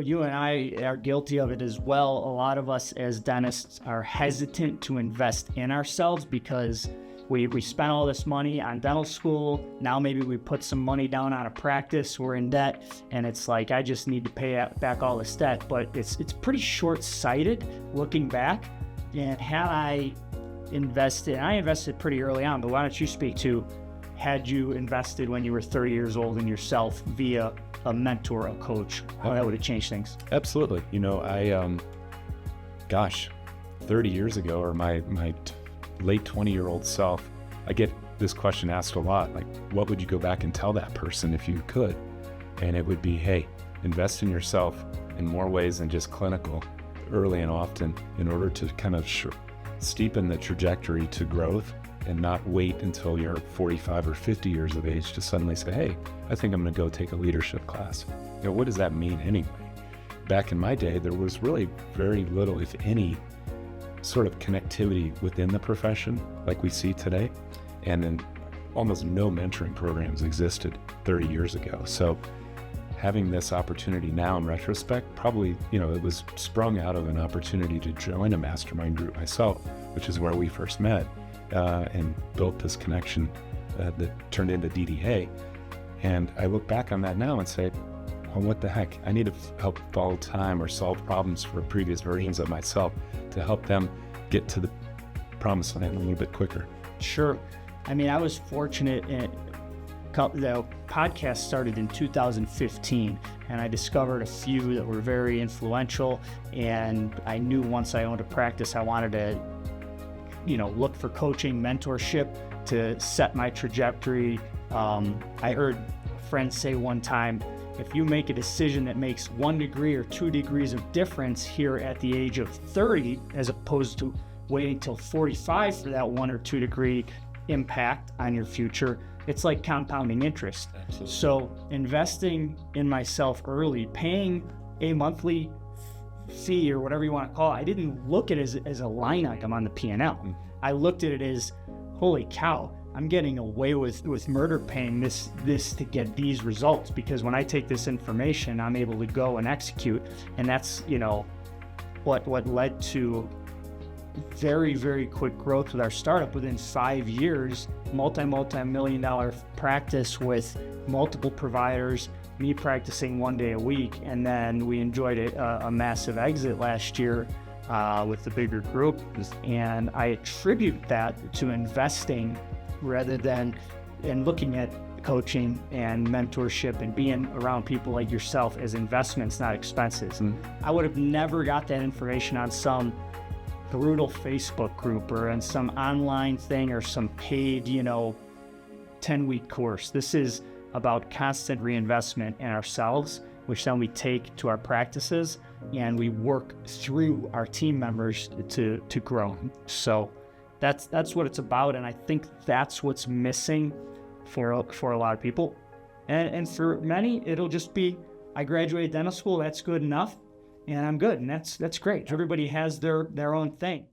You and I are guilty of it as well. A lot of us as dentists are hesitant to invest in ourselves because we spent all this money on dental school. Now maybe we put some money down on a practice. We're in debt, and it's like, I just need to pay back all this debt. But it's pretty short-sighted looking back. And had I invested pretty early on, but why don't you speak to, had you invested when you were 30 years old in yourself via a mentor, a coach, how that would have changed things? Absolutely. I, 30 years ago, or my late 20-year-old self, I get this question asked a lot, like, what would you go back and tell that person if you could? And it would be, hey, invest in yourself in more ways than just clinical, early and often, in order to kind of steepen the trajectory to growth, and not wait until you're 45 or 50 years of age to suddenly say, hey, I think I'm going to go take a leadership class. What does that mean anyway? Back in my day, there was really very little, if any, sort of connectivity within the profession like we see today. And then almost no mentoring programs existed 30 years ago. So having this opportunity now in retrospect, probably, it was sprung out of an opportunity to join a mastermind group myself, which is where we first met. And built this connection that turned into DDA. And I look back on that now and say, well, what the heck? I need to help follow time or solve problems for previous versions of myself to help them get to the promised land a little bit quicker. Sure. I mean, I was fortunate. The podcast started in 2015, and I discovered a few that were very influential. And I knew once I owned a practice, I wanted to look for coaching, mentorship to set my trajectory. I heard a friend say one time, if you make a decision that makes 1 degree or 2 degrees of difference here at the age of 30, as opposed to waiting till 45 for that 1 or 2 degree impact on your future, it's like compounding interest. Absolutely. So investing in myself early, paying a monthly fee or whatever you want to call it, I didn't look at it as a line item on the P&L. I looked at it as, holy cow, I'm getting away with murder paying this to get these results, because when I take this information, I'm able to go and execute. And that's, what led to very, very quick growth with our startup. Within 5 years, multi-million-dollar practice with multiple providers, me practicing 1 day a week, and then we enjoyed a massive exit last year with the bigger group. And I attribute that to investing rather than looking at coaching and mentorship and being around people like yourself as investments, not expenses. I would have never got that information on some brutal Facebook group or on some online thing or some paid, 10-week course. This is about constant reinvestment in ourselves, which then we take to our practices and we work through our team members to grow. So that's what it's about, and I think that's what's missing for a lot of people. And for many, it'll just be, I graduated dental school, that's good enough, and I'm good, and that's great. Everybody has their own thing.